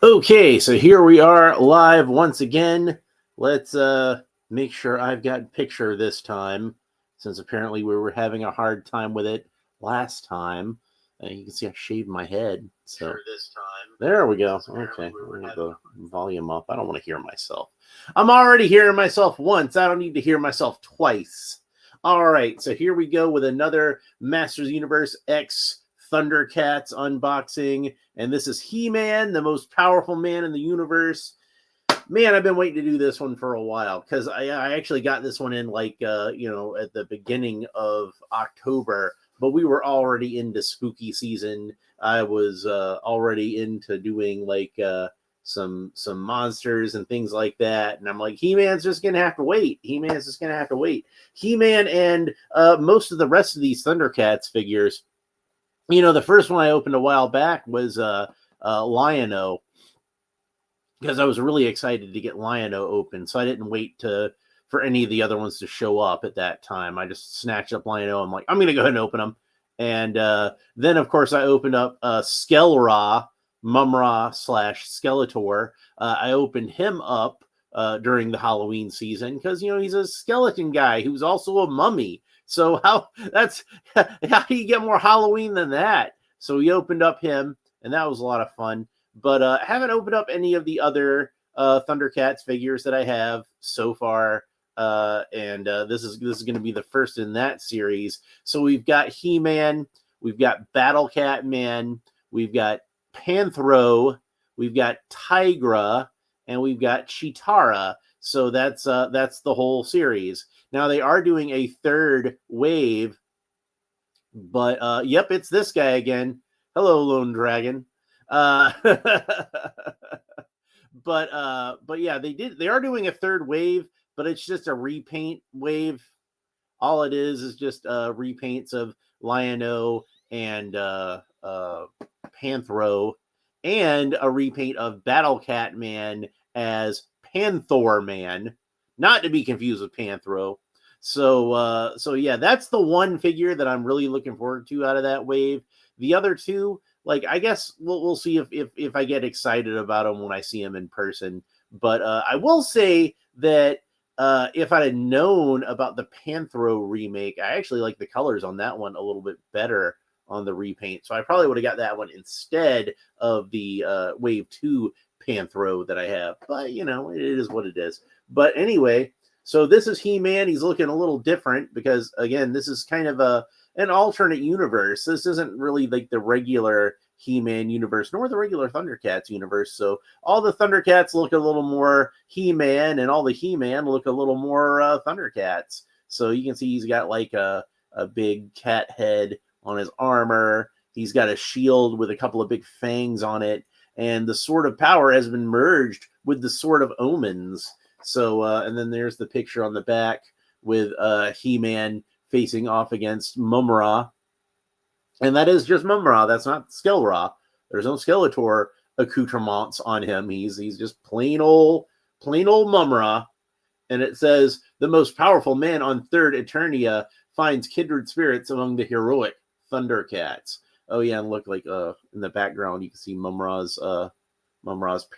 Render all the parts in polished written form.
Okay, so here we are live once again. Let's make sure I've got picture this time, since apparently we were having a hard time with it last time. You can see I shaved my head. So This time. there we go. Okay, we'll get the volume up. I don't want to hear myself. I'm already hearing myself once. I don't need to hear myself twice. All right, so here we go with another Masters Universe X Thundercats unboxing. And this is He-Man, the most powerful man in the universe. Man, I've been waiting to do this one for a while because I actually got this one in like, at the beginning of October, but we were already into spooky season. I was already into doing like some monsters and things like that. And I'm like, He-Man's just going to have to wait. He-Man's just going to have to wait. He-Man and most of the rest of these Thundercats figures. The first one I opened a while back was Lion-O, because I was really excited to get Lion-O open, so I didn't wait for any of the other ones to show up at that time. I just snatched up Lion-O. I'm like, I'm going to go ahead and open them. And then, of course, I opened up Skell-Ra, Mum-Ra / Skeletor. I opened him up during the Halloween season because, he's a skeleton guy who's also a mummy. So how do you get more Halloween than that? So we opened up him, and that was a lot of fun. But I haven't opened up any of the other Thundercats figures that I have so far. And this is going to be the first in that series. So we've got He-Man, we've got Battle Cat Man, we've got Panthro, we've got Tigra, and we've got Cheetara. So that's the whole series. Now they are doing a third wave, but yep, it's this guy again. Hello, Lone Dragon. But yeah, they are doing a third wave, but it's just a repaint wave. All it is just repaints of Lion-O and Panthro, and a repaint of Battle Cat Man as Panthor Man, not to be confused with Panthro. So yeah, that's the one figure that I'm really looking forward to out of that wave. The other two, like, I guess we'll see if I get excited about them when I see them in person. But I will say that if I had known about the Panthro remake, I actually like the colors on that one a little bit better on the repaint. So I probably would have got that one instead of the Wave 2 Panthro that I have. But, it is what it is. But anyway, so this is He-Man. He's looking a little different because, again, this is kind of an alternate universe. This isn't really like the regular He-Man universe, nor the regular Thundercats universe. So all the Thundercats look a little more He-Man, and all the He-Man look a little more Thundercats. So you can see he's got like a big cat head on his armor. He's got a shield with a couple of big fangs on it. And the Sword of Power has been merged with the Sword of Omens. So, and then there's the picture on the back with He-Man facing off against Mum-Ra. And that is just Mum-Ra. That's not Skell-Ra. There's no Skeletor accoutrements on him. He's just plain old Mum-Ra. And it says, the most powerful man on Third Eternia finds kindred spirits among the heroic Thundercats. Oh yeah, and look, like in the background you can see Mum-Ra's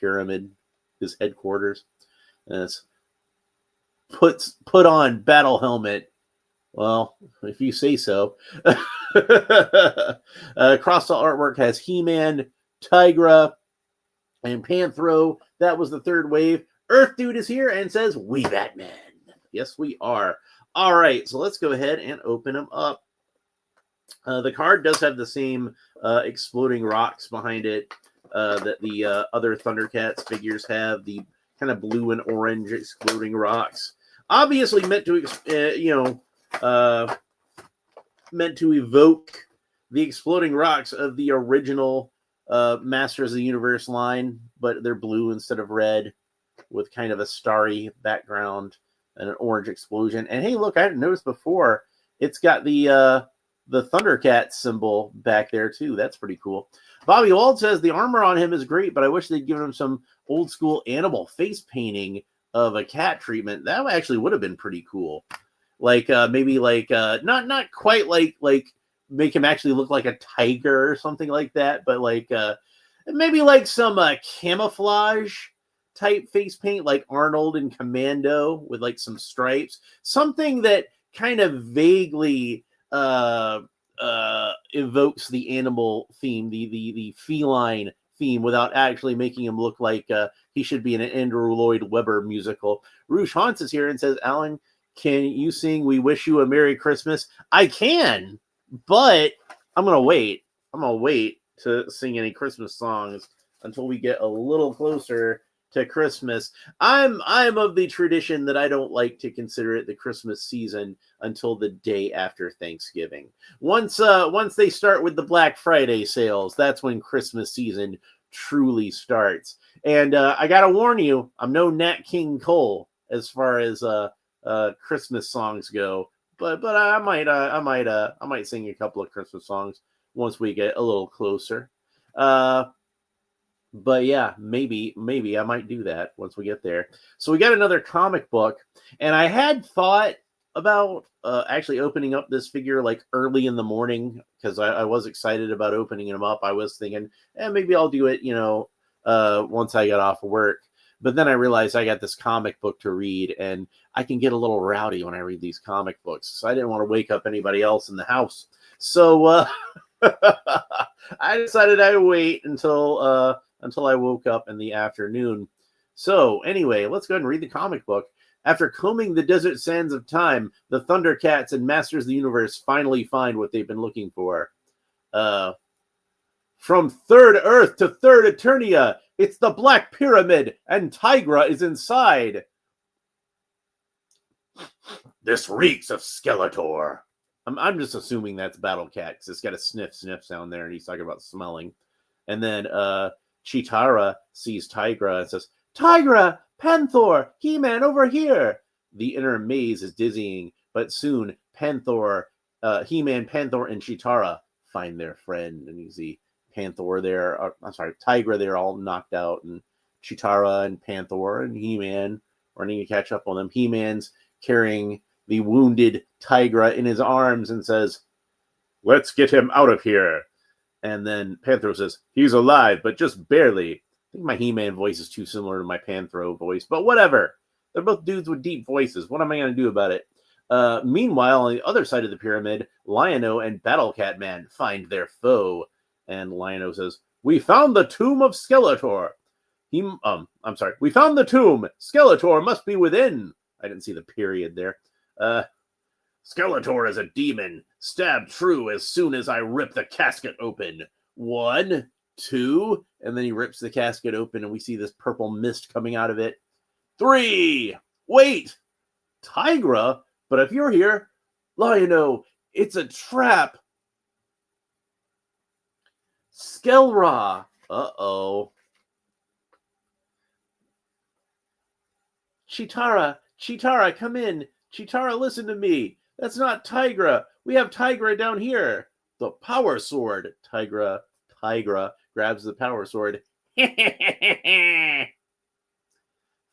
pyramid, his headquarters. And it's put on battle helmet. Well, if you say so. Across the artwork has He-Man, Tigra, and Panthro. That was the third wave. Earth Dude is here and says, "We Batman." Yes, we are. All right, so let's go ahead and open them up. The card does have the same exploding rocks behind it that the other Thundercats figures have. The kind of blue and orange exploding rocks. Obviously meant to, meant to evoke the exploding rocks of the original Masters of the Universe line, but they're blue instead of red with kind of a starry background and an orange explosion. And hey, look, I hadn't noticed before, it's got the Thundercats symbol back there too. That's pretty cool. Bobby Wald says the armor on him is great, but I wish they'd given him some old school animal face painting of a cat treatment. That actually would have been pretty cool. Like maybe like not quite like make him actually look like a tiger or something like that, but like maybe like some camouflage type face paint, like Arnold and Commando with like some stripes, something that kind of vaguely evokes the animal theme, the feline theme, without actually making him look like he should be in an Andrew Lloyd Webber musical. Rouge Hans is here and says, Alan, can you sing "We Wish You a Merry Christmas"? I can, but I'm gonna wait. I'm gonna wait to sing any Christmas songs until we get a little closer to Christmas. I'm of the tradition that I don't like to consider it the Christmas season until the day after Thanksgiving. Once they start with the Black Friday sales, that's when Christmas season truly starts. And I gotta warn you, I'm no Nat King Cole as far as Christmas songs go, but I might sing a couple of Christmas songs once we get a little closer. But yeah, maybe I might do that once we get there. So we got another comic book, and I had thought about actually opening up this figure like early in the morning because I was excited about opening him up. I was thinking, maybe I'll do it, once I got off of work. But then I realized I got this comic book to read, and I can get a little rowdy when I read these comic books. So I didn't want to wake up anybody else in the house. So I decided I'd wait until I woke up in the afternoon. So anyway, let's go ahead and read the comic book. After combing the desert sands of time, the Thundercats and Masters of the Universe finally find what they've been looking for. From Third Earth to Third Eternia, it's the Black Pyramid, and Tigra is inside. This reeks of Skeletor. I'm just assuming that's Battle Cat because it's got a sniff sound there, and he's talking about smelling. And then Chitara sees Tigra and says, Tigra, Panther, He-Man, over here. The inner maze is dizzying, but soon Panther, He-Man, Panther, and Chitara find their friend. And you see Panther there, Tigra there all knocked out, and Chitara and Panther and He-Man running to catch up on them. He-Man's carrying the wounded Tigra in his arms and says, let's get him out of here. And then Panthro says, he's alive, but just barely. I think my He-Man voice is too similar to my Panthro voice, but whatever. They're both dudes with deep voices. What am I going to do about it? Meanwhile, on the other side of the pyramid, Lion-O and Battle Cat Man find their foe. And Lion-O says, we found the tomb of Skeletor. We found the tomb. Skeletor must be within. I didn't see the period there. Skeletor is a demon, stabbed true as soon as I rip the casket open. 1, 2, and then he rips the casket open and we see this purple mist coming out of it. 3, wait, Tigra? But if you're here, Lion-O, it's a trap. Skelra, uh-oh. Chitara, come in. Chitara, listen to me. That's not Tigra. We have Tigra down here. The power sword. Tigra grabs the power sword.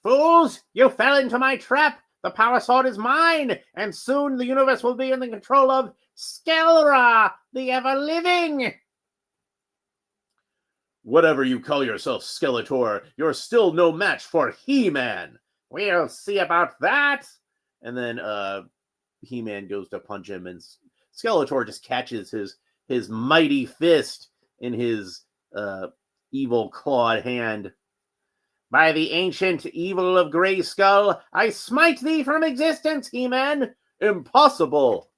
Fools, you fell into my trap. The power sword is mine, and soon the universe will be in the control of Skelra, the ever-living. Whatever you call yourself, Skeletor, you're still no match for He-Man. We'll see about that. And then He-Man goes to punch him, and Skeletor just catches his mighty fist in his evil clawed hand. By the ancient evil of Grayskull, I smite thee from existence, He-Man. Impossible.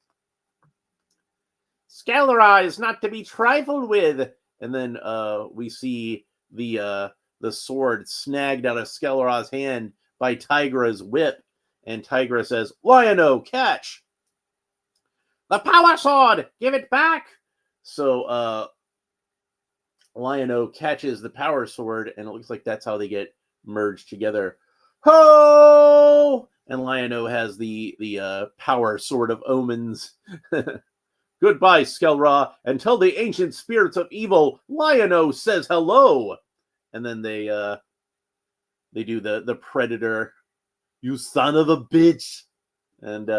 Skelra is not to be trifled with. And then we see the sword snagged out of Skelra's hand by Tigra's whip. And Tigra says, Lion-O, catch! The power sword! Give it back! So Lion-O catches the power sword, and it looks like that's how they get merged together. Ho! And Lion-O has the power sword of omens. Goodbye, Skelra, and tell the ancient spirits of evil, Lion-O says hello. And then they do the Predator, you son of a bitch. And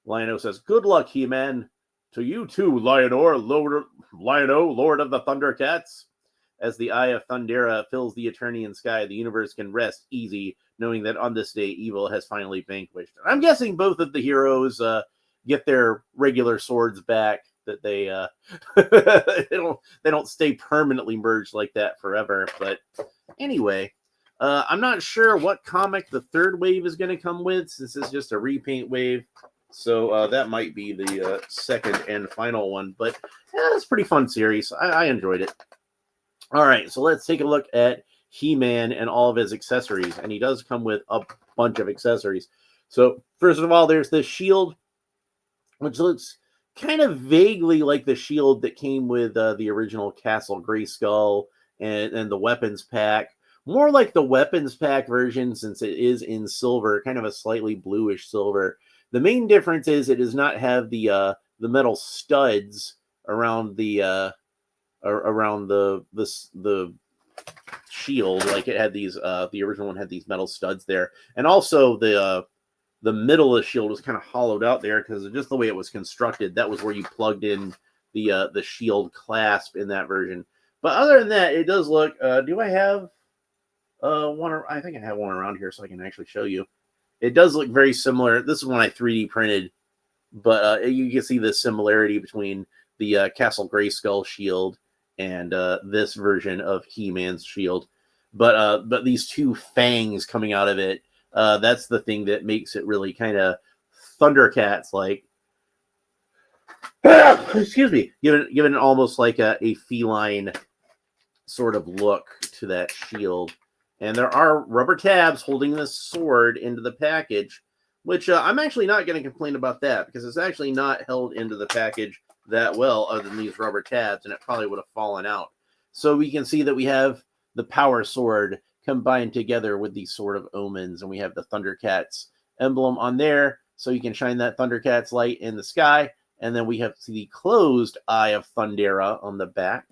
Lion-O says, good luck, He-Man. To you too, Lion-O, Lord of the Thundercats. As the eye of Thundera fills the Eternian sky, the universe can rest easy, knowing that on this day, evil has finally vanquished. I'm guessing both of the heroes get their regular swords back. That they they don't stay permanently merged like that forever. But anyway, I'm not sure what comic the third wave is going to come with, since it's just a repaint wave. So that might be the second and final one. But yeah, it's a pretty fun series. I enjoyed it. All right, so let's take a look at He-Man and all of his accessories. And he does come with a bunch of accessories. So first of all, there's this shield, which looks kind of vaguely like the shield that came with the original Castle Grayskull and the weapons pack. More like the weapons pack version, since it is in silver, kind of a slightly bluish silver. The main difference is it does not have the metal studs around the shield like it had these. The original one had these metal studs there, and also the middle of the shield was kind of hollowed out there because of just the way it was constructed. That was where you plugged in the shield clasp in that version. But other than that, it does look. Do I have one? I think I have one around here, so I can actually show you. It does look very similar. This is one I 3D printed, but you can see the similarity between the Castle Grayskull shield and this version of He-Man's shield. But these two fangs coming out of it, that's the thing that makes it really kind of Thundercats like. Excuse me, given almost like a feline sort of look to that shield. And there are rubber tabs holding this sword into the package, which I'm actually not going to complain about that, because it's actually not held into the package that well other than these rubber tabs, and it probably would have fallen out. So we can see that we have the power sword combined together with these sort of omens, and we have the Thundercats emblem on there, so you can shine that Thundercats light in the sky, and then we have the closed eye of Thundera on the back.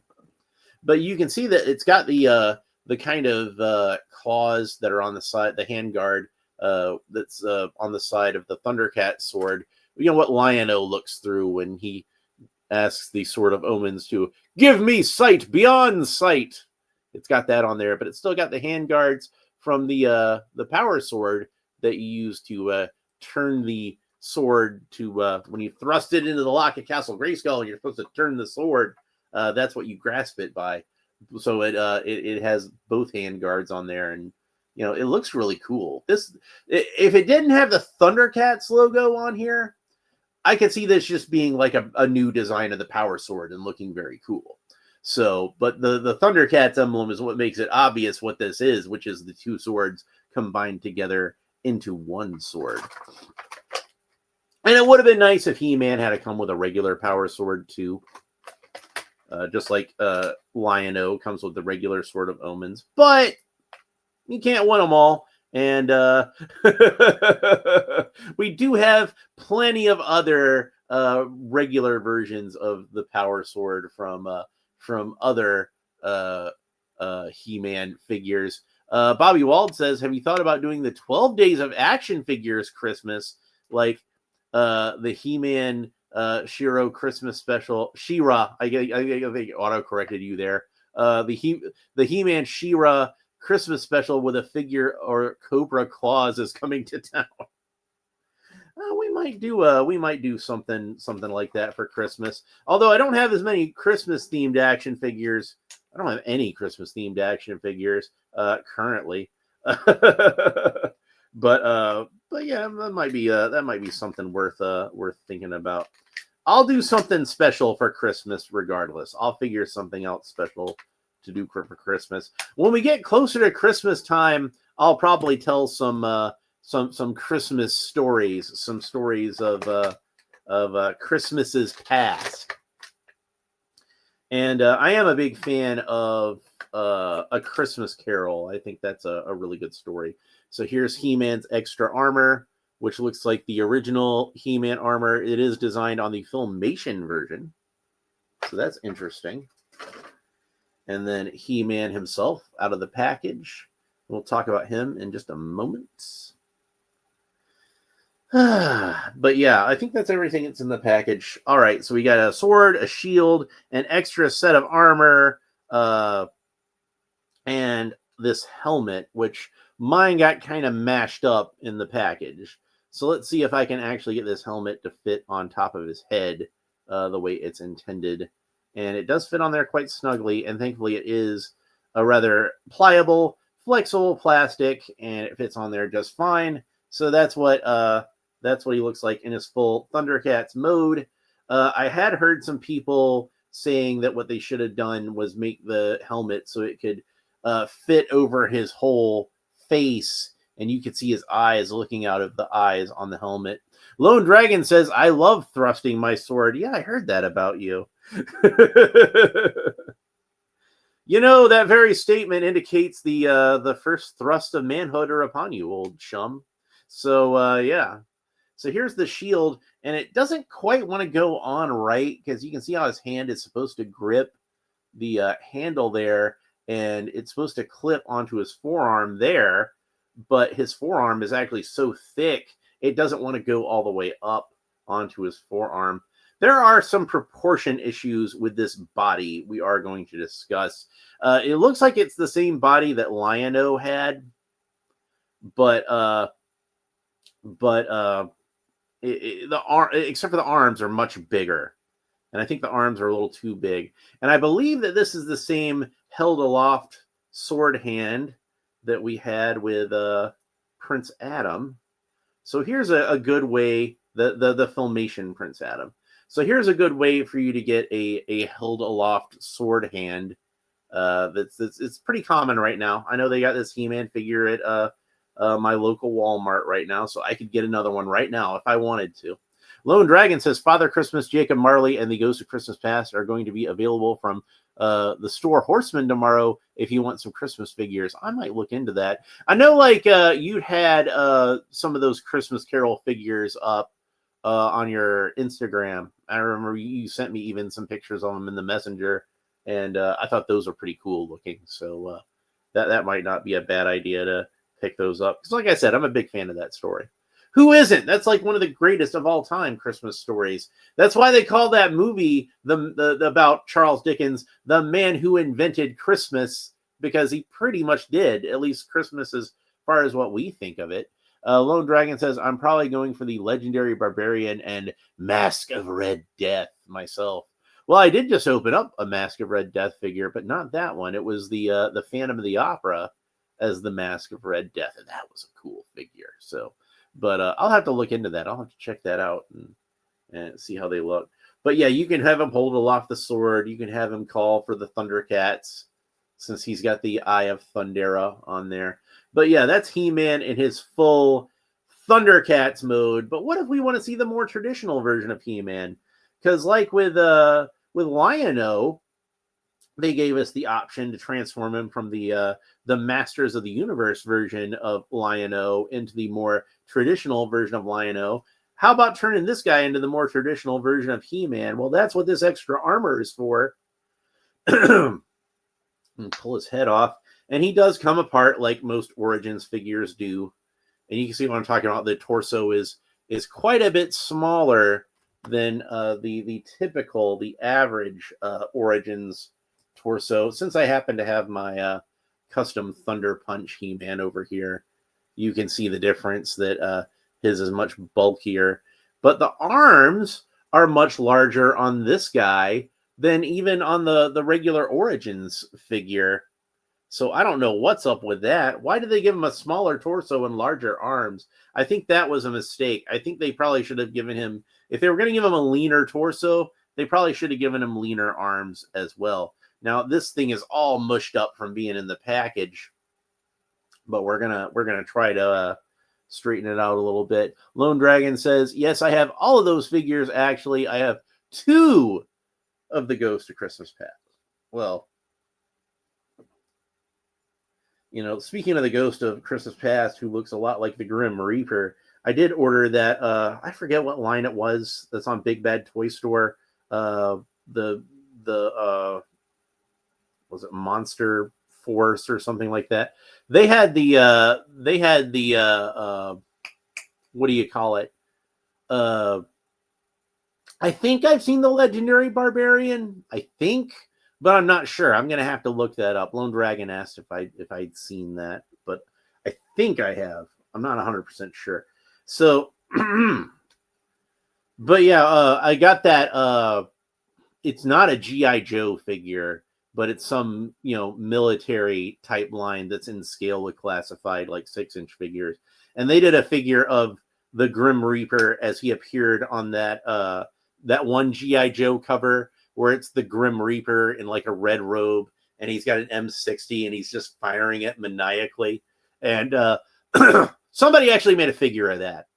But you can see that it's got the kind of claws that are on the side, the handguard that's on the side of the Thundercat sword. You know what Lion-O looks through when he asks the Sword of Omens to give me sight beyond sight. It's got that on there, but it's still got the handguards from the power sword that you use to turn the sword to when you thrust it into the lock of Castle Grayskull and you're supposed to turn the sword. That's what you grasp it by. So it has both handguards on there, and you know it looks really cool. This, if it didn't have the Thundercats logo on here, I could see this just being like a new design of the power sword and looking very cool. So, but the Thundercats emblem is what makes it obvious what this is, which is the two swords combined together into one sword. And it would have been nice if He-Man had to come with a regular power sword too. Just like Lion-O comes with the regular Sword of Omens. But you can't win them all. And we do have plenty of other regular versions of the Power Sword from other He-Man figures. Bobby Wald says, have you thought about doing the 12 Days of Action Figures Christmas, like the He-Man Shiro Christmas special? She-Ra, I think auto-corrected you there. The He-Man She-Ra Christmas special with a figure or Cobra Claws is coming to town. We might do something like that for Christmas. Although I don't have as many Christmas themed action figures. I don't have any Christmas themed action figures currently. But yeah, that might be something worth thinking about. I'll do something special for Christmas regardless. I'll figure something out special to do for Christmas. When we get closer to Christmas time, I'll probably tell some Christmas stories, some stories of Christmases past. And I am a big fan of A Christmas Carol. I think that's a really good story. So here's He-Man's extra armor, which looks like the original He-Man armor. It is designed on the Filmation version. So that's interesting. And then He-Man himself out of the package. We'll talk about him in just a moment. But yeah, I think that's everything that's in the package. All right, so we got a sword, a shield, an extra set of armor, and this helmet, which mine got kind of mashed up in the package. So let's see if I can actually get this helmet to fit on top of his head the way it's intended. And it does fit on there quite snugly, and thankfully it is a rather pliable, flexible plastic, and it fits on there just fine. So that's what he looks like in his full Thundercats mode. I had heard some people saying that what they should have done was make the helmet so it could fit over his whole face, and you could see his eyes looking out of the eyes on the helmet. Lone Dragon says, "I love thrusting my sword." Yeah, I heard that about you. You know, that very statement indicates the first thrust of manhood are upon you, old chum. So yeah. So here's the shield, and it doesn't quite want to go on right because you can see how his hand is supposed to grip the handle there, and it's supposed to clip onto his forearm there, but his forearm is actually so thick it doesn't want to go all the way up onto his forearm. There are some proportion issues with this body we are going to discuss. It looks like it's the same body that Lion-O had, but except for the arms are much bigger. And I think the arms are a little too big. And I believe that this is the same held aloft sword hand that we had with Prince Adam. So here's a good way, the Filmation Prince Adam. So here's a good way for you to get a held aloft sword hand. It's pretty common right now. I know they got this He-Man figure at my local Walmart right now, so I could get another one right now if I wanted to. Lone Dragon says Father Christmas, Jacob Marley, and the Ghost of Christmas Past are going to be available from the store Horseman tomorrow if you want some Christmas figures. I might look into that. I know like you had some of those Christmas Carol figures up on your Instagram. I remember you sent me even some pictures of them in the messenger, and I thought those were pretty cool looking. So that might not be a bad idea to pick those up. Because like I said, I'm a big fan of that story. Who isn't? That's like one of the greatest of all time Christmas stories. That's why they call that movie the about Charles Dickens, The Man Who Invented Christmas, because he pretty much did, at least Christmas as far as what we think of it. Lone Dragon says, I'm probably going for the Legendary Barbarian and Mask of Red Death myself. Well, I did just open up a Mask of Red Death figure, but not that one. It was the Phantom of the Opera as the Mask of Red Death, and that was a cool figure. So, but I'll have to look into that. I'll have to check that out and see how they look. But yeah, you can have him hold aloft the sword. You can have him call for the Thundercats, since he's got the Eye of Thundera on there. But yeah, that's He-Man in his full Thundercats mode. But what if we want to see the more traditional version of He-Man? Because like with Lion-O, they gave us the option to transform him from the Masters of the Universe version of Lion-O into the more traditional version of Lion-O. How about turning this guy into the more traditional version of He-Man? Well, that's what this extra armor is for. And pull his head off. And he does come apart like most Origins figures do. And you can see what I'm talking about. The torso is quite a bit smaller than the typical, the average Origins torso. Since I happen to have my custom Thunder Punch He-Man over here, you can see the difference that his is much bulkier. But the arms are much larger on this guy than even on the regular Origins figure. So I don't know what's up with that. Why did they give him a smaller torso and larger arms? I think that was a mistake. I think they probably should have given him, if they were going to give him a leaner torso, they probably should have given him leaner arms as well. Now this thing is all mushed up from being in the package, but we're gonna try to straighten it out a little bit. Lone Dragon says, yes, I have all of those figures. Actually, I have 2 of the Ghost of Christmas Past. Well, you know, speaking of the Ghost of Christmas Past, who looks a lot like the Grim Reaper, I did order that. I forget what line it was. That's on Big Bad Toy Store. The was it Monster Force or something like that? They had the what do you call it? I think I've seen the Legendary Barbarian. I think, but I'm not sure. I'm gonna have to look that up. Lone Dragon asked if I'd seen that, but I think I have. I'm not 100% sure. So, but yeah, I got that. It's not a GI Joe figure, but it's some military type line that's in scale with classified like 6-inch figures, and they did a figure of the Grim Reaper as he appeared on that one GI Joe cover where it's the Grim Reaper in like a red robe, and he's got an M60 and he's just firing it maniacally, and somebody actually made a figure of that,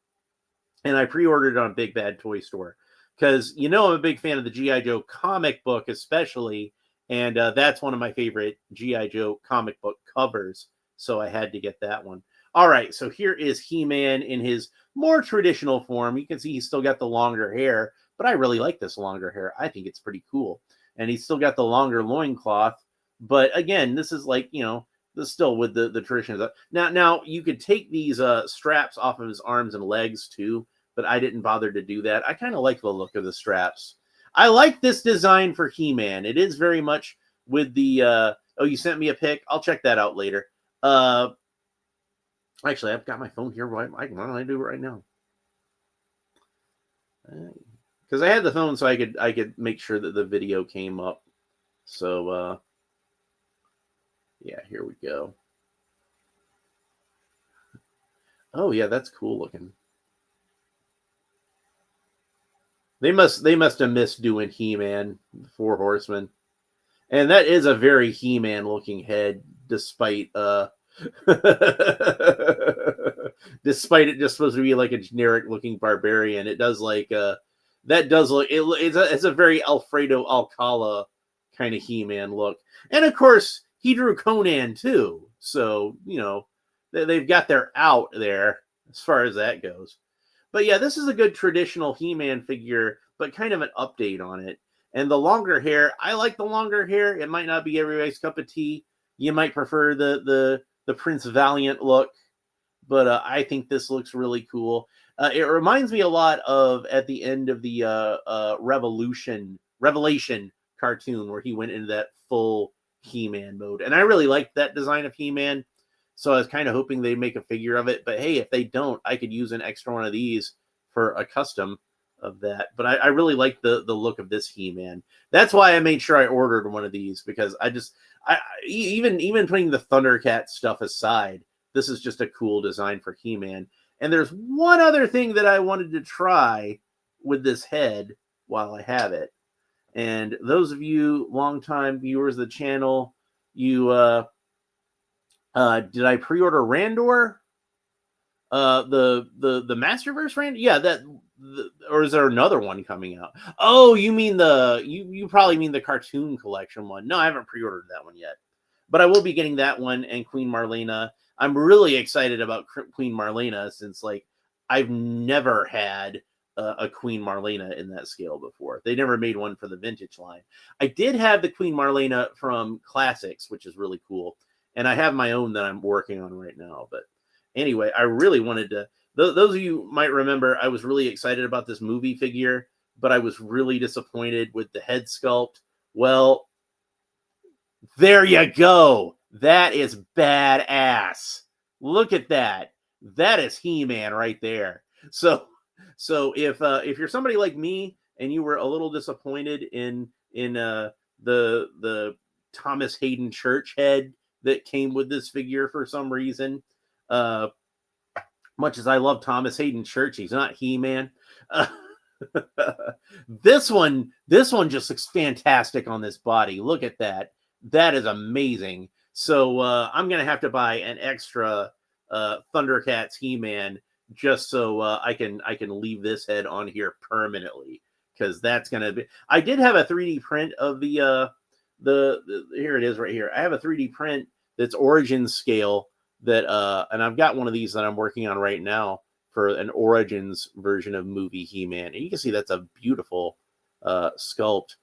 and I pre-ordered it on Big Bad Toy Store because I'm a big fan of the GI Joe comic book, especially, and that's one of my favorite GI Joe comic book covers. So I had to get that one. All right, so here is He-Man in his more traditional form. You can see he's still got the longer hair, but I really like this longer hair. I think it's pretty cool, and he's still got the longer loincloth. But again, this is like this still with the traditions. Now you could take these straps off of his arms and legs too, but I didn't bother to do that. I kind of like the look of the straps. I like this design for He-Man. It is very much with the oh, you sent me a pic. I'll check that out later. Actually, I've got my phone here. Why don't I do it right now? Because I had the phone so I could make sure that the video came up. So yeah, here we go. Oh yeah, that's cool looking. They must have missed doing He-Man, the Four Horsemen. And that is a very He-Man looking head, despite despite it just supposed to be like a generic looking barbarian. It does like that does look it's a very Alfredo Alcala kind of He-Man look. And of course, he drew Conan too. So, they've got their out there as far as that goes. But yeah, this is a good traditional He-Man figure, but kind of an update on it. And the longer hair, I like the longer hair. It might not be everybody's cup of tea. You might prefer the Prince Valiant look, but I think this looks really cool. It reminds me a lot of at the end of the Revelation cartoon where he went into that full He-Man mode. And I really liked that design of He-Man. So I was kind of hoping they'd make a figure of it. But hey, if they don't, I could use an extra one of these for a custom of that. But I really like the look of this He-Man. That's why I made sure I ordered one of these, because I even putting the Thundercats stuff aside, this is just a cool design for He-Man. And there's one other thing that I wanted to try with this head while I have it. And those of you longtime viewers of the channel, you did I pre-order Randor? The Masterverse Randor? Yeah, or is there another one coming out? Oh, you mean you probably mean the cartoon collection one. No, I haven't pre-ordered that one yet. But I will be getting that one and Queen Marlena. I'm really excited about Queen Marlena since like I've never had a Queen Marlena in that scale before. They never made one for the vintage line. I did have the Queen Marlena from Classics, which is really cool. And I have my own that I'm working on right now. But anyway, I really wanted to. Those of you might remember, I was really excited about this movie figure, but I was really disappointed with the head sculpt. Well, there you go. That is badass. Look at that. That is He-Man right there. So if you're somebody like me and you were a little disappointed in the Thomas Hayden Church head that came with this figure for some reason, much as I love Thomas Hayden Church, he's not He-Man. This one just looks fantastic on this body. Look at that. That is amazing. So I'm gonna have to buy an extra Thundercats He-Man just so I can leave this head on here permanently, because that's gonna be. I did have a 3D print of the here it is right here. I have a 3D print that's Origins scale that and I've got one of these that I'm working on right now for an Origins version of movie He-Man, and you can see that's a beautiful sculpt.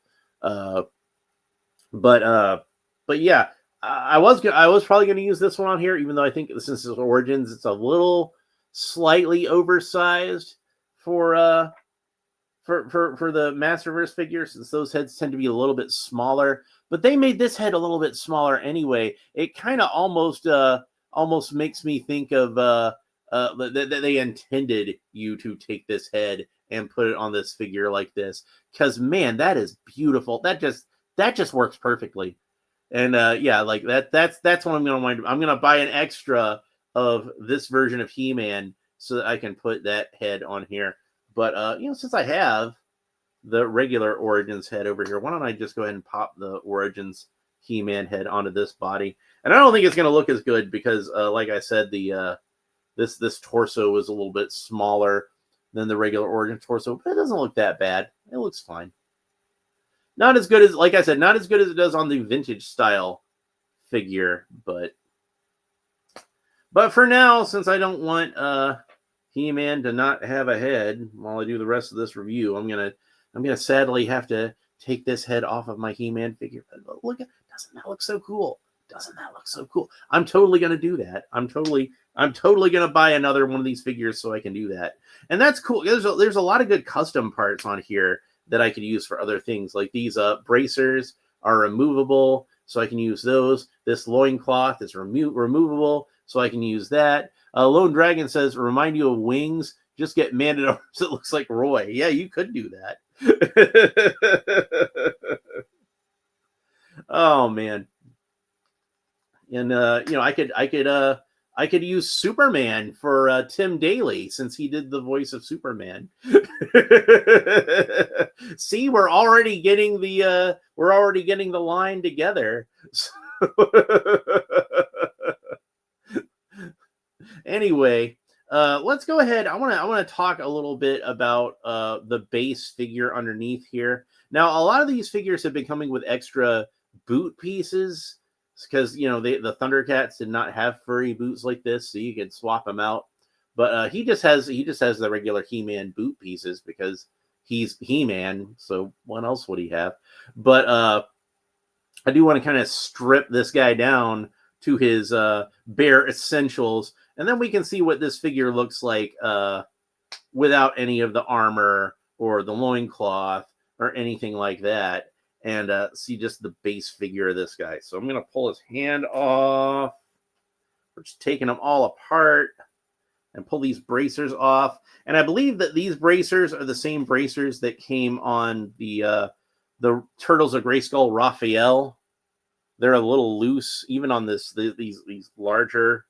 But yeah, I was probably going to use this one on here, even though I think since it's Origins, it's a little slightly oversized for the Masterverse figures, since those heads tend to be a little bit smaller. but they made this head a little bit smaller anyway. It kind of almost makes me think of that they intended you to take this head and put it on this figure like this, because man, that is beautiful. That just works perfectly. And yeah, like that's what I'm gonna wind up. I'm gonna buy an extra of this version of He-Man so that I can put that head on here. But since I have the regular Origins head over here, why don't I just go ahead and pop the Origins He-Man head onto this body? And I don't think it's gonna look as good because, like I said, the this torso is a little bit smaller than the regular Origin torso, but it doesn't look that bad. It looks fine. Not as good as, like I said, not as good as it does on the vintage style figure, but for now, since I don't want He-Man to not have a head while I do the rest of this review, I'm gonna sadly have to take this head off of my He-Man figure. But look at, doesn't that look so cool? Doesn't that look so cool? I'm totally gonna do that. I'm totally gonna buy another one of these figures so I can do that. And that's cool. There's a lot of good custom parts on here that I could use for other things. Like these bracers are removable, so I can use those. This loincloth is removable, so I can use that. Lone Dragon says, remind you of Wings, just get Man at Arms that looks like Roy. Yeah, you could do that. Oh man. And I could use Superman for Tim Daly, since he did the voice of Superman. See, we're already getting the line together. Anyway, let's go ahead. I want to talk a little bit about the base figure underneath here. Now, a lot of these figures have been coming with extra boot pieces, because the Thundercats did not have furry boots like this, so you could swap them out. But he just has the regular He-Man boot pieces because he's He-Man. So what else would he have? But I do want to kind of strip this guy down to his bare essentials, and then we can see what this figure looks like without any of the armor or the loincloth or anything like that. And see just the base figure of this guy. So I'm going to pull his hand off. We're just taking them all apart and pull these bracers off. And I believe that these bracers are the same bracers that came on the Turtles of Grayskull Raphael. They're a little loose, even on these larger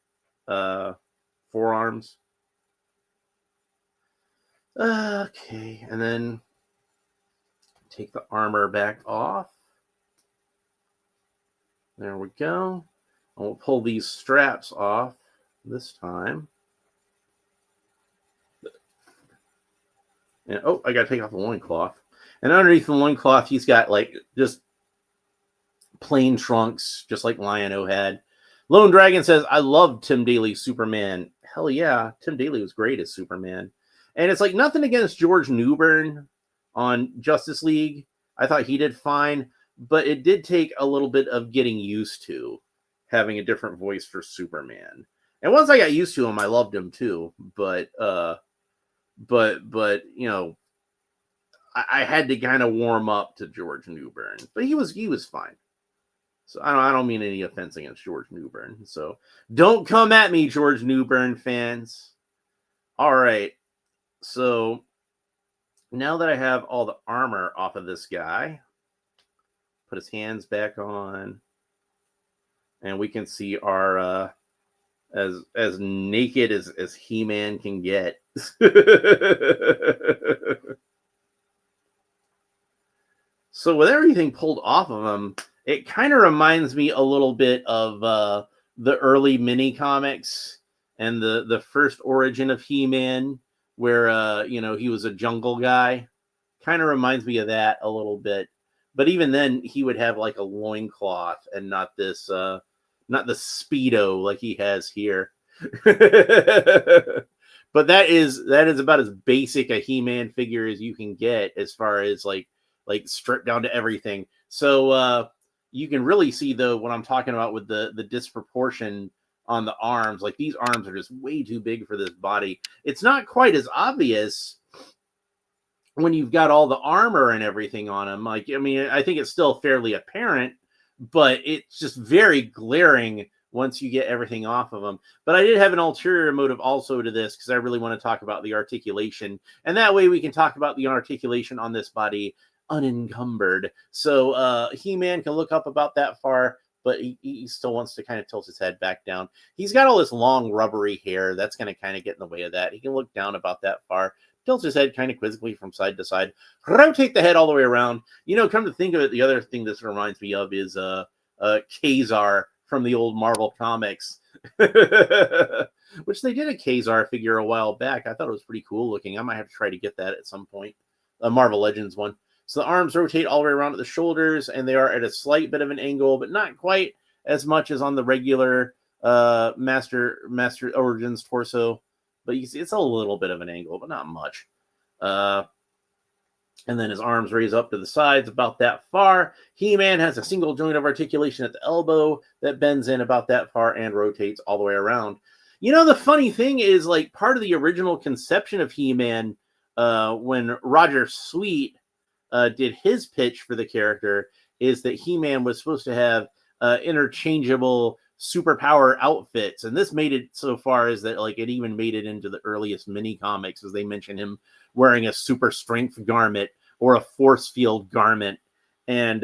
forearms. Okay, and then take the armor back off. There we go. And we'll pull these straps off this time. And I gotta take off the loincloth. And underneath the loincloth, he's got like just plain trunks, just like Lion-O had. Lone Dragon says, I love Tim Daly's Superman. Hell yeah, Tim Daly was great as Superman. And it's like nothing against George Newbern on Justice League. I thought he did fine, but it did take a little bit of getting used to having a different voice for Superman. And once I got used to him, I loved him too. But I had to kind of warm up to George Newbern. But he was fine. So I don't mean any offense against George Newbern. So don't come at me, George Newbern fans. All right. So now that I have all the armor off of this guy, put his hands back on, and we can see our as naked as He-Man can get. So with everything pulled off of him, it kind of reminds me a little bit of the early mini comics and the first origin of He-Man, where he was a jungle guy. Kind of reminds me of that a little bit. But even then, he would have like a loincloth and not this not the Speedo like he has here. But that is about as basic a He-Man figure as you can get, as far as like stripped down to everything. So you can really see though what I'm talking about with the disproportion on the arms. Like these arms are just way too big for this body. It's not quite as obvious when you've got all the armor and everything on him. Like, I mean, I think it's still fairly apparent, but it's just very glaring once you get everything off of them. But I did have an ulterior motive also to this because I really want to talk about the articulation, and that way we can talk about the articulation on this body unencumbered. So He-Man can look up about that far, but he still wants to kind of tilt his head back down. He's got all this long rubbery hair that's going to kind of get in the way of that. He can look down about that far, tilts his head kind of quizzically from side to side, rotate the head all the way around. You know, come to think of it, the other thing this reminds me of is Kazar from the old Marvel comics, which they did a Kazar figure a while back. I thought it was pretty cool looking. I might have to try to get that at some point, a Marvel Legends one. So the arms rotate all the way around at the shoulders, and they are at a slight bit of an angle, but not quite as much as on the regular Master Origins torso. But you can see it's a little bit of an angle, but not much. And then his arms raise up to the sides about that far. He-Man has a single joint of articulation at the elbow that bends in about that far and rotates all the way around. You know, the funny thing is, like, part of the original conception of He-Man, when Roger Sweet did his pitch for the character, is that He-Man was supposed to have interchangeable superpower outfits, and this made it so far as that, like, it even made it into the earliest mini comics, as they mention him wearing a super strength garment or a force field garment. And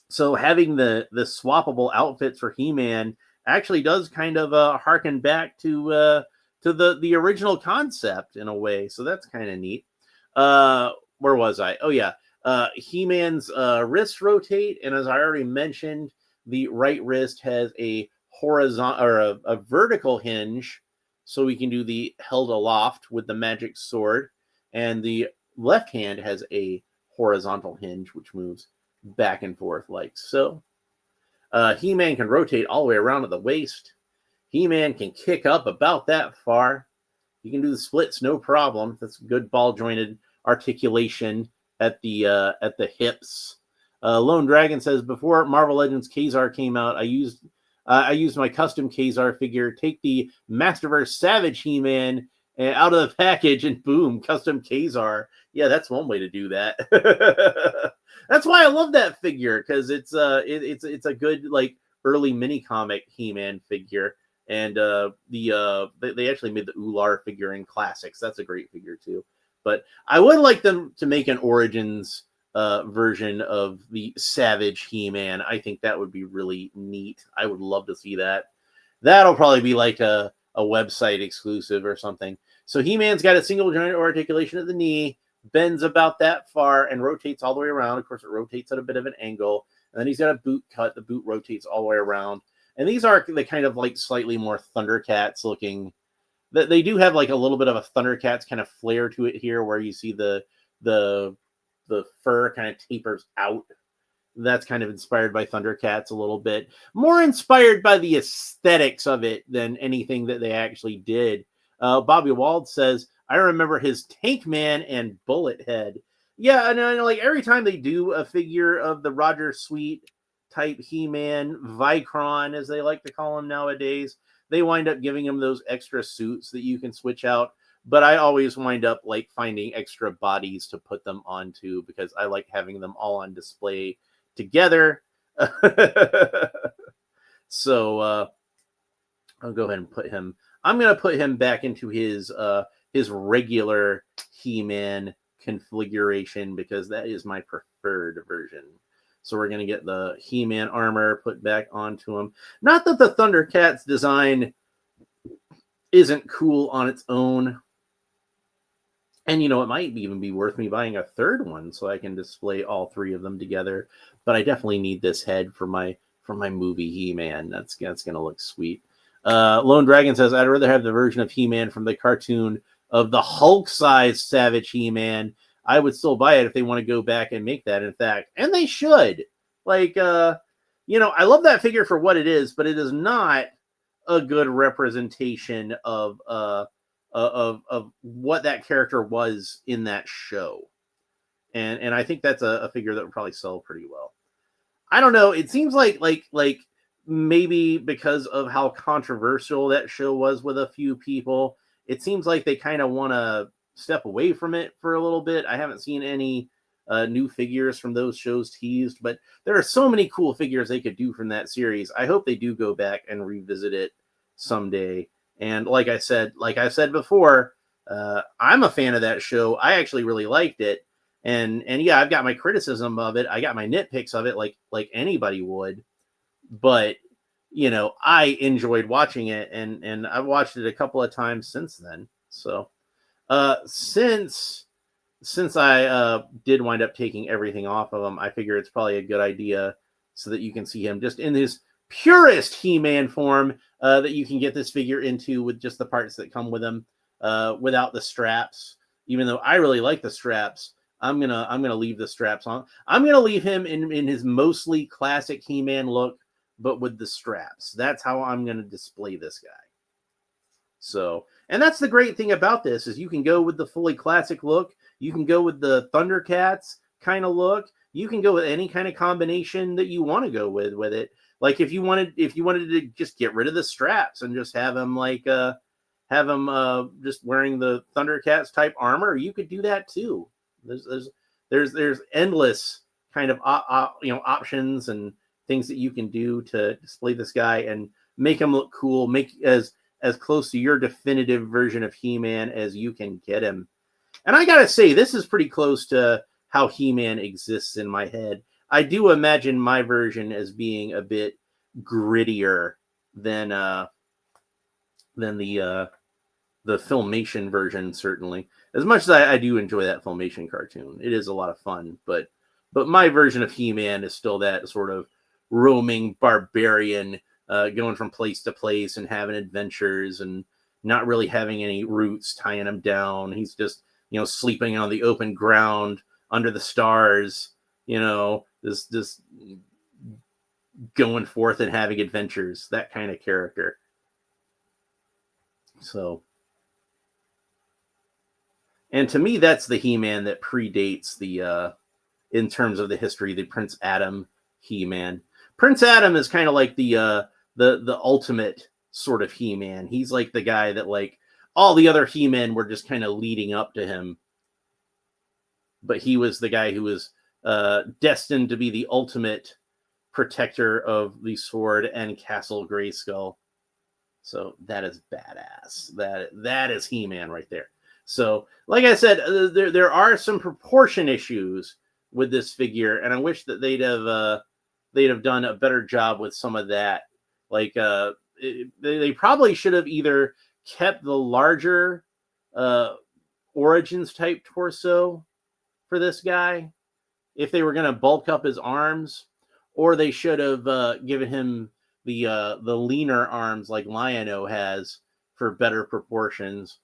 so having the swappable outfits for He-Man actually does kind of harken back to the original concept in a way. So that's kind of neat. Where was I? Oh yeah. He-Man's wrists rotate, and as I already mentioned, the right wrist has a horizontal or a vertical hinge, so we can do the held aloft with the magic sword, and the left hand has a horizontal hinge which moves back and forth like so. He-Man can rotate all the way around at the waist. He-Man can kick up about that far. You can do the splits no problem. That's good ball jointed articulation at the hips. Lone Dragon says, before Marvel Legends Kazar came out, I used my custom Kazar figure, take the Masterverse Savage He-Man out of the package, and boom, custom Kazar. Yeah, that's one way to do that. That's why I love that figure, because it's a good, like, early mini comic He-Man figure. And they actually made the Ular figure in Classics. That's a great figure too. But I would like them to make an Origins version of the Savage He-Man. I think that would be really neat. I would love to see that. That'll probably be like a website exclusive or something. So He-Man's got a single joint articulation at the knee, bends about that far, and rotates all the way around. Of course, it rotates at a bit of an angle. And then he's got a boot cut. The boot rotates all the way around. And these are the kind of like slightly more Thundercats looking. They do have like a little bit of a Thundercats kind of flair to it here, where you see the fur kind of tapers out. That's kind of inspired by Thundercats a little bit. More inspired by the aesthetics of it than anything that they actually did. Bobby Wald says, I remember his Tank Man and Bullet Head. Yeah, and like every time they do a figure of the Roger Sweet type He-Man, Vicron, as they like to call him nowadays, they wind up giving him those extra suits that you can switch out. But I always wind up like finding extra bodies to put them onto, because I like having them all on display together. So I'll go ahead and put him. I'm going to put him back into his regular He-Man configuration, because that is my preferred version. So we're going to get the He-Man armor put back onto him. Not that the Thundercats design isn't cool on its own. And, you know, it might even be worth me buying a third one so I can display all three of them together. But I definitely need this head for my movie He-Man. That's going to look sweet. Lone Dragon says, I'd rather have the version of He-Man from the cartoon of the Hulk-sized Savage He-Man. I would still buy it if they want to go back and make that, in fact. And they should. Like, you know, I love that figure for what it is, but it is not a good representation of what that character was in that show. And I think that's a figure that would probably sell pretty well. I don't know. It seems like maybe because of how controversial that show was with a few people, it seems like they kind of want to step away from it for a little bit. I haven't seen any new figures from those shows teased, but there are so many cool figures they could do from that series. I hope they do go back and revisit it someday. And like I said before, I'm a fan of that show. I actually really liked it. And yeah, I've got my criticism of it. I got my nitpicks of it like anybody would. But I enjoyed watching it, and I've watched it a couple of times since then. So since I did wind up taking everything off of him, I figure it's probably a good idea so that you can see him just in his purest He-Man form that you can get this figure into with just the parts that come with him, without the straps. Even though I really like the straps, I'm gonna leave the straps on. I'm gonna leave him in his mostly classic He-Man look, but with the straps. That's how I'm gonna display this guy. So, and that's the great thing about this is you can go with the fully classic look. You can go with the Thundercats kind of look. You can go with any kind of combination that you want to go with it. Like if you wanted to just get rid of the straps and just have him just wearing the Thundercats type armor, you could do that too. There's endless kind of options and things that you can do to display this guy and make him look cool, make as close to your definitive version of He-Man as you can get him. And I gotta say, this is pretty close to how He-Man exists in my head. I do imagine my version as being a bit grittier than the Filmation version, certainly. As much as I do enjoy that Filmation cartoon, it is a lot of fun. But my version of He-Man is still that sort of roaming barbarian, going from place to place and having adventures and not really having any roots tying him down. He's just sleeping on the open ground under the stars, this going forth and having adventures, that kind of character. So, and to me, that's the He-Man that predates the, in terms of the history, the Prince Adam He-Man. Prince Adam is kind of like the ultimate sort of He-Man. He's like the guy that like all the other He-Men were just kind of leading up to him. But he was the guy who was destined to be the ultimate protector of the sword and Castle Grayskull. So that is badass. That is He-Man right there. So, like I said, there are some proportion issues with this figure, and I wish that they'd have done a better job with some of that. Like they probably should have either kept the larger Origins type torso for this guy if they were going to bulk up his arms, or they should have given him the leaner arms like Lion-O has for better proportions.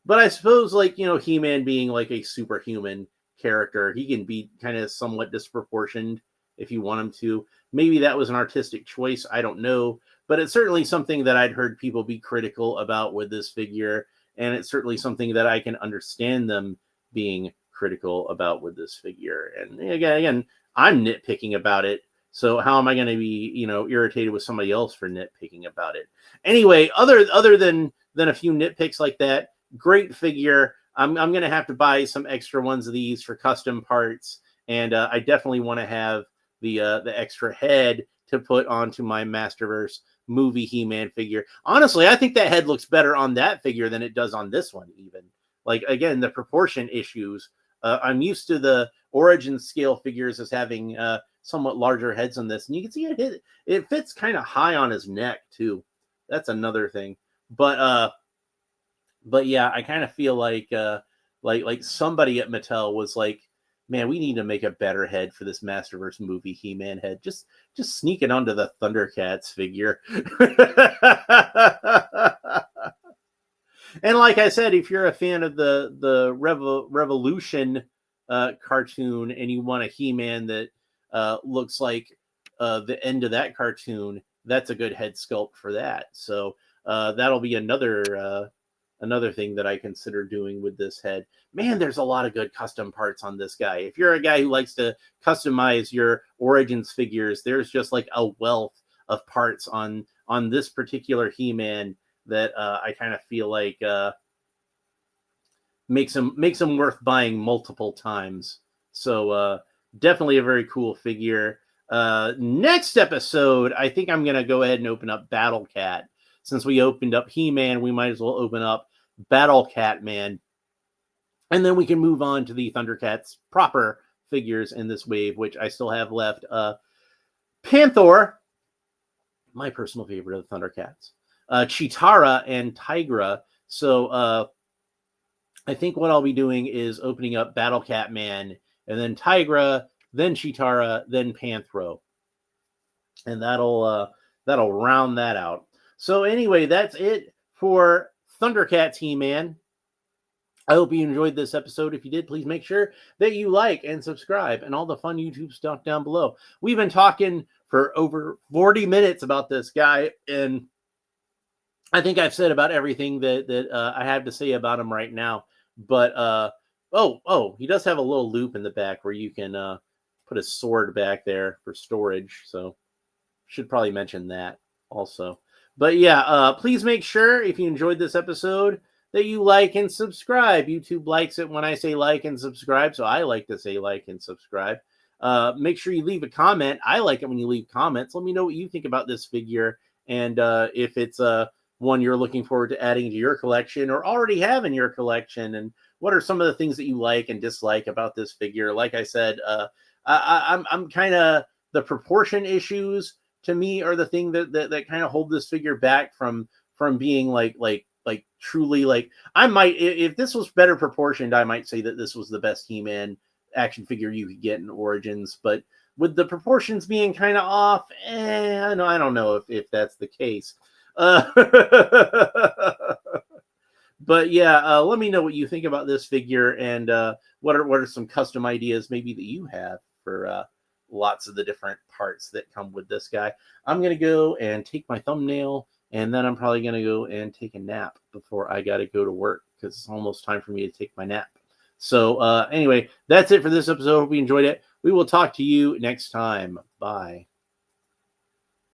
But I suppose, like, He-Man being like a superhuman character, he can be kind of somewhat disproportioned if you want him to. Maybe that was an artistic choice. I don't know. But it's certainly something that I'd heard people be critical about with this figure. And it's certainly something that I can understand them being critical about with this figure. And again, I'm nitpicking about it. So how am I going to be, irritated with somebody else for nitpicking about it? Anyway, other than a few nitpicks like that, great figure. I'm going to have to buy some extra ones of these for custom parts. And I definitely want to have the extra head to put onto my Masterverse movie He-Man figure. Honestly, I think that head looks better on that figure than it does on this one even. Like, again, the proportion issues. I'm used to the Origin scale figures as having somewhat larger heads on this. And you can see it fits kind of high on his neck, too. That's another thing. But yeah, I kind of feel like somebody at Mattel was like, man, we need to make a better head for this Masterverse movie He-Man head. Just sneak it onto the Thundercats figure. And like I said, if you're a fan of the Revolution cartoon and you want a He-Man that looks like the end of that cartoon, that's a good head sculpt for that. So that'll be another thing that I consider doing with this head. Man, there's a lot of good custom parts on this guy. If you're a guy who likes to customize your Origins figures, there's just like a wealth of parts on this particular He-Man that I kind of feel like makes him worth buying multiple times. So definitely a very cool figure. Next episode, I think I'm going to go ahead and open up Battle Cat. Since we opened up He-Man, we might as well open up Battle Cat Man. And then we can move on to the Thundercats proper figures in this wave, which I still have left. Panther, my personal favorite of the Thundercats. Chitara and Tigra. So I think what I'll be doing is opening up Battle Cat Man, and then Tigra, then Chitara, then Panthro. And that'll round that out. So anyway, that's it for Thundercats He-Man. I hope you enjoyed this episode. If you did, please make sure that you like and subscribe and all the fun YouTube stuff down below. We've been talking for over 40 minutes about this guy, and I think I've said about everything that I have to say about him right now. But he does have a little loop in the back where you can put a sword back there for storage. So should probably mention that also. But yeah, please make sure if you enjoyed this episode that you like and subscribe. YouTube likes it when I say like and subscribe, so I like to say like and subscribe. Make sure you leave a comment. I like it when you leave comments. Let me know what you think about this figure, and if it's one you're looking forward to adding to your collection or already have in your collection, and what are some of the things that you like and dislike about this figure. Like I said, I'm kind of, the proportion issues to me are the thing that kind of hold this figure back from being like truly, like, I might, if this was better proportioned, I might say that this was the best He-Man action figure you could get in Origins. But with the proportions being kind of off, I don't know if that's the case. But yeah, let me know what you think about this figure, and what are some custom ideas maybe that you have for lots of the different parts that come with this guy. I'm gonna go and take my thumbnail, and then I'm probably gonna go and take a nap before I gotta go to work, because it's almost time for me to take my nap. So anyway, that's it for this episode. Hope you enjoyed it. We will talk to you next time. Bye.